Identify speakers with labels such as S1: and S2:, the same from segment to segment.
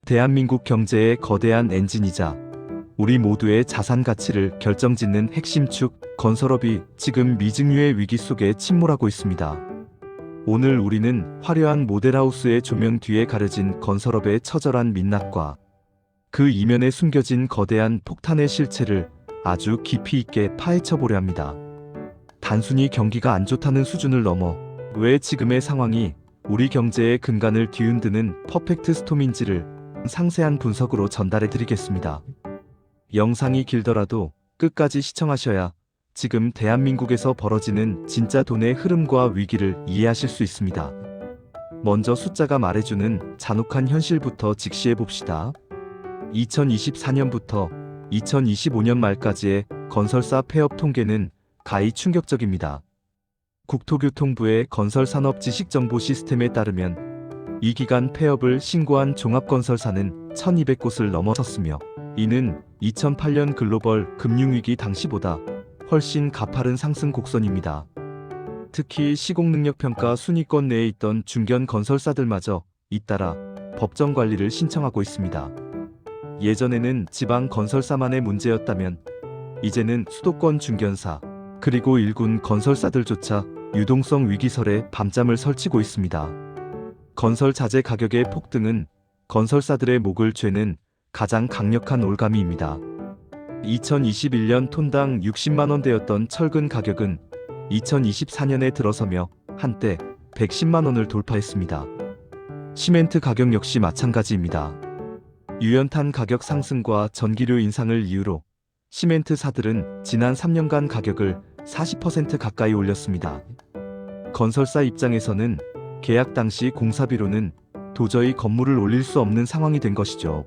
S1: 대한민국 경제의 거대한 엔진이자 우리 모두의 자산 가치를 결정짓는 핵심 축, 건설업이 지금 미증유의 위기 속에 침몰하고 있습니다. 오늘 우리는 화려한 모델하우스의 조명 뒤에 가려진 건설업의 처절한 민낯과 그 이면에 숨겨진 거대한 폭탄의 실체를 아주 깊이 있게 파헤쳐 보려 합니다. 단순히 경기가 안 좋다는 수준을 넘어 왜 지금의 상황이 우리 경제의 근간을 뒤흔드는 퍼펙트 스톰인지를 상세한 분석으로 전달해 드리겠습니다. 영상이 길더라도 끝까지 시청하셔야 지금 대한민국에서 벌어지는 진짜 돈의 흐름과 위기를 이해하실 수 있습니다. 먼저 숫자가 말해주는 잔혹한 현실부터 직시해 봅시다. 2024년부터 2025년 말까지의 건설사 폐업 통계는 가히 충격적입니다. 국토교통부의 건설산업 지식정보 시스템에 따르면 이 기간 폐업을 신고한 종합건설사는 1200곳을 넘어섰으며 이는 2008년 글로벌 금융위기 당시보다 훨씬 가파른 상승 곡선입니다. 특히 시공능력평가 순위권 내에 있던 중견 건설사들마저 잇따라 법정 관리를 신청하고 있습니다. 예전에는 지방 건설사만의 문제였다면 이제는 수도권 중견사 그리고 일군 건설사들조차 유동성 위기설에 밤잠을 설치고 있습니다. 건설 자재 가격의 폭등은 건설사들의 목을 죄는 가장 강력한 올가미입니다. 2021년 톤당 60만원대였던 철근 가격은 2024년에 들어서며 한때 110만원을 돌파했습니다. 시멘트 가격 역시 마찬가지입니다. 유연탄 가격 상승과 전기료 인상을 이유로 시멘트사들은 지난 3년간 가격을 40% 가까이 올렸습니다. 건설사 입장에서는 계약 당시 공사비로는 도저히 건물을 올릴 수 없는 상황이 된 것이죠.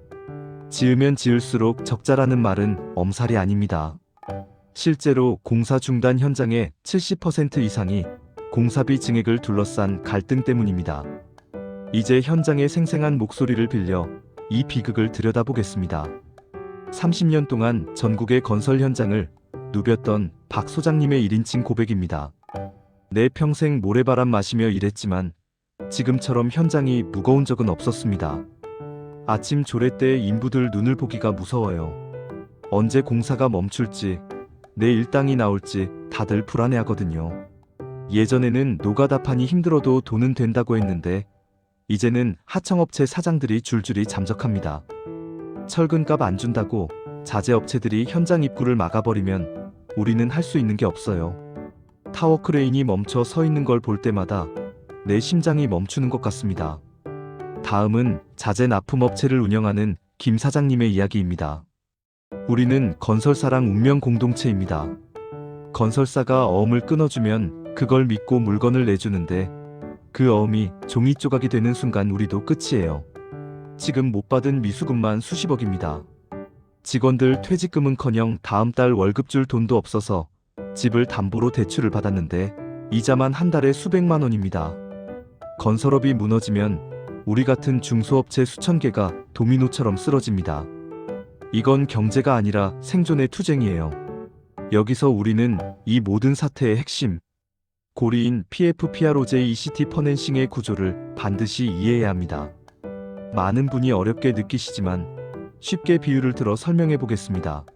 S1: 지으면 지을수록 적자라는 말은 엄살이 아닙니다. 실제로 공사 중단 현장의 70% 이상이 공사비 증액을 둘러싼 갈등 때문입니다. 이제 현장의 생생한 목소리를 빌려 이 비극을 들여다보겠습니다. 30년 동안 전국의 건설 현장을 누볐던 박 소장님의 1인칭 고백입니다. 내 평생 모래바람 마시며 일했지만 지금처럼 현장이 무거운 적은 없었습니다. 아침 조례 때 인부들 눈을 보기가 무서워요. 언제 공사가 멈출지, 내 일당이 나올지 다들 불안해하거든요. 예전에는 노가다판이 힘들어도 돈은 된다고 했는데 이제는 하청업체 사장들이 줄줄이 잠적합니다. 철근값 안 준다고 자재업체들이 현장 입구를 막아버리면 우리는 할 수 있는 게 없어요. 타워크레인이 멈춰 서 있는 걸 볼 때마다 내 심장이 멈추는 것 같습니다. 다음은 자재 납품업체를 운영하는 김 사장님의 이야기입니다. 우리는 건설사랑 운명 공동체입니다. 건설사가 어음을 끊어주면 그걸 믿고 물건을 내주는데 그 어음이 종이 조각이 되는 순간 우리도 끝이에요. 지금 못 받은 미수금만 수십억입니다. 직원들 퇴직금은커녕 다음 달 월급 줄 돈도 없어서 집을 담보로 대출을 받았는데 이자만 한 달에 수백만 원입니다. 건설업이 무너지면 우리 같은 중소업체 수천 개가 도미노처럼 쓰러집니다. 이건 경제가 아니라 생존의 투쟁이에요. 여기서 우리는 이 모든 사태의 핵심, 고리인 PFPROJ ECT 퍼넨싱의 구조를 반드시 이해해야 합니다. 많은 분이 어렵게 느끼시지만 쉽게 비유를 들어 설명해 보겠습니다.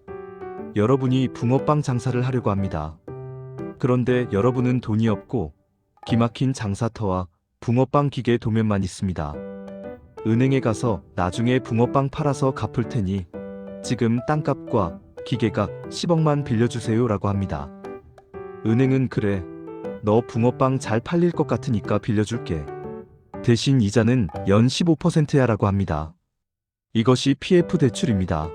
S1: 여러분이 붕어빵 장사를 하려고 합니다. 그런데 여러분은 돈이 없고 기막힌 장사터와 붕어빵 기계 도면만 있습니다. 은행에 가서 나중에 붕어빵 팔아서 갚을 테니 지금 땅값과 기계값 10억만 빌려주세요 라고 합니다. 은행은 그래, 너 붕어빵 잘 팔릴 것 같으니까 빌려줄게. 대신 이자는 연 15%야 라고 합니다. 이것이 PF 대출입니다.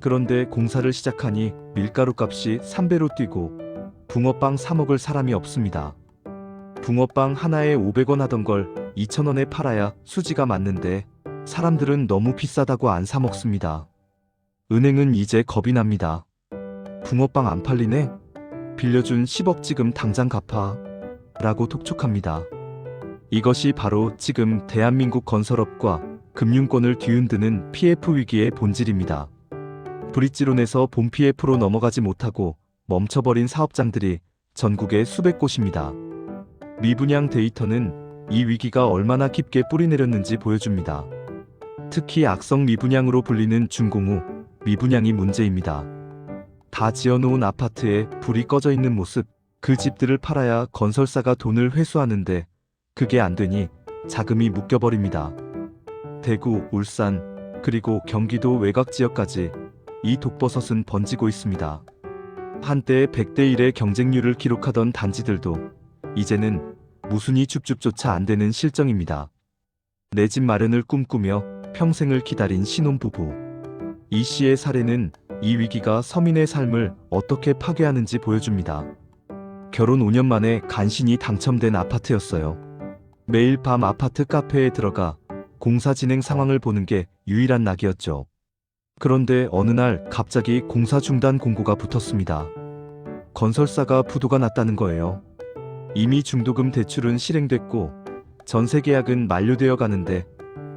S1: 그런데 공사를 시작하니 밀가루 값이 3배로 뛰고 붕어빵 사 먹을 사람이 없습니다. 붕어빵 하나에 500원 하던 걸 2,000원에 팔아야 수지가 맞는데 사람들은 너무 비싸다고 안 사 먹습니다. 은행은 이제 겁이 납니다. 붕어빵 안 팔리네? 빌려준 10억 지금 당장 갚아 라고 독촉합니다. 이것이 바로 지금 대한민국 건설업과 금융권을 뒤흔드는 PF 위기의 본질입니다. 브릿지론에서 본 PF로 넘어가지 못하고 멈춰버린 사업장들이 전국에 수백 곳입니다. 미분양 데이터는 이 위기가 얼마나 깊게 뿌리내렸는지 보여줍니다. 특히 악성 미분양으로 불리는 준공후 미분양이 문제입니다. 다 지어놓은 아파트에 불이 꺼져 있는 모습, 그 집들을 팔아야 건설사가 돈을 회수하는데 그게 안 되니 자금이 묶여버립니다. 대구, 울산, 그리고 경기도 외곽 지역까지 이 독버섯은 번지고 있습니다. 한때 100대 1의 경쟁률을 기록하던 단지들도 이제는 무순위 줍줍조차 안 되는 실정입니다. 내 집 마련을 꿈꾸며 평생을 기다린 신혼부부. 이 씨의 사례는 이 위기가 서민의 삶을 어떻게 파괴하는지 보여줍니다. 결혼 5년 만에 간신히 당첨된 아파트였어요. 매일 밤 아파트 카페에 들어가 공사 진행 상황을 보는 게 유일한 낙이었죠. 그런데 어느 날 갑자기 공사 중단 공고가 붙었습니다. 건설사가 부도가 났다는 거예요. 이미 중도금 대출은 실행됐고 전세 계약은 만료되어 가는데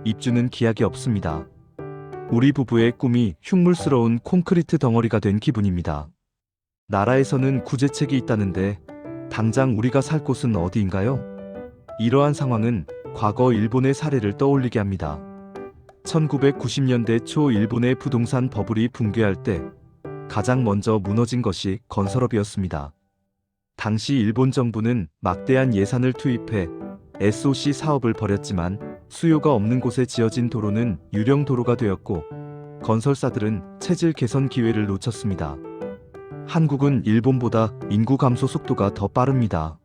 S1: 입주는 기약이 없습니다. 우리 부부의 꿈이 흉물스러운 콘크리트 덩어리가 된 기분입니다. 나라에서는 구제책이 있다는데 당장 우리가 살 곳은 어디인가요? 이러한 상황은 과거 일본의 사례를 떠올리게 합니다. 1990년대 초 일본의 부동산 버블이 붕괴할 때 가장 먼저 무너진 것이 건설업이었습니다. 당시 일본 정부는 막대한 예산을 투입해 SOC 사업을 벌였지만 수요가 없는 곳에 지어진 도로는 유령 도로가 되었고 건설사들은 체질 개선 기회를 놓쳤습니다. 한국은 일본보다 인구 감소 속도가 더 빠릅니다.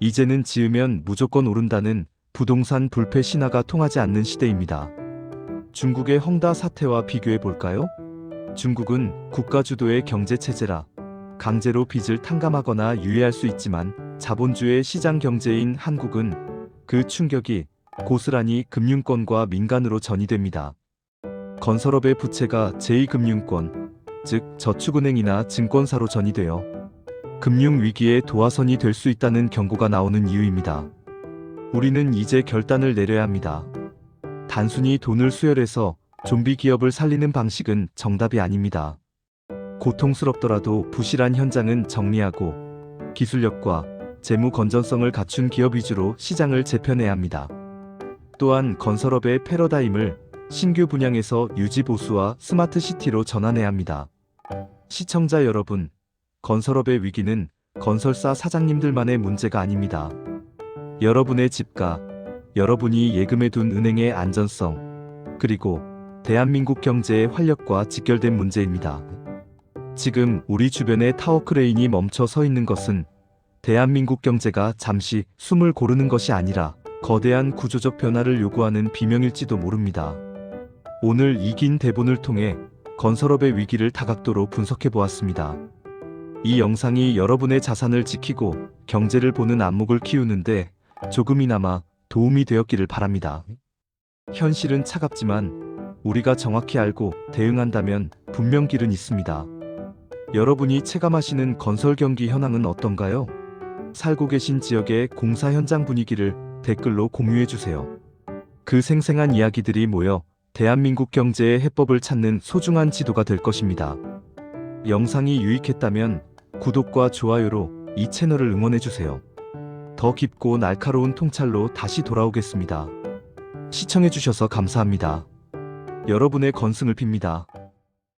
S1: 이제는 지으면 무조건 오른다는 부동산 불패 신화가 통하지 않는 시대입니다. 중국의 헝다 사태와 비교해 볼까요? 중국은 국가 주도의 경제 체제라 강제로 빚을 탕감하거나 유예할 수 있지만 자본주의 시장 경제인 한국은 그 충격이 고스란히 금융권과 민간으로 전이됩니다. 건설업의 부채가 제2금융권, 즉 저축은행이나 증권사로 전이되어 금융위기의 도화선이 될 수 있다는 경고가 나오는 이유입니다. 우리는 이제 결단을 내려야 합니다. 단순히 돈을 수혈해서 좀비 기업을 살리는 방식은 정답이 아닙니다. 고통스럽더라도 부실한 현장은 정리하고 기술력과 재무 건전성을 갖춘 기업 위주로 시장을 재편해야 합니다. 또한 건설업의 패러다임을 신규 분양에서 유지 보수와 스마트 시티로 전환해야 합니다. 시청자 여러분, 건설업의 위기는 건설사 사장님들만의 문제가 아닙니다. 여러분의 집가, 여러분이 예금해둔 은행의 안전성, 그리고 대한민국 경제의 활력과 직결된 문제입니다. 지금 우리 주변에 타워크레인이 멈춰 서 있는 것은 대한민국 경제가 잠시 숨을 고르는 것이 아니라 거대한 구조적 변화를 요구하는 비명일지도 모릅니다. 오늘 이 긴 대본을 통해 건설업의 위기를 다각도로 분석해 보았습니다. 이 영상이 여러분의 자산을 지키고 경제를 보는 안목을 키우는데 조금이나마 도움이 되었기를 바랍니다. 현실은 차갑지만 우리가 정확히 알고 대응한다면 분명 길은 있습니다. 여러분이 체감하시는 건설 경기 현황은 어떤가요? 살고 계신 지역의 공사 현장 분위기를 댓글로 공유해 주세요. 그 생생한 이야기들이 모여 대한민국 경제의 해법을 찾는 소중한 지도가 될 것입니다. 영상이 유익했다면 구독과 좋아요로 이 채널을 응원해 주세요. 더 깊고 날카로운 통찰로 다시 돌아오겠습니다. 시청해 주셔서 감사합니다. 여러분의 건승을 빕니다.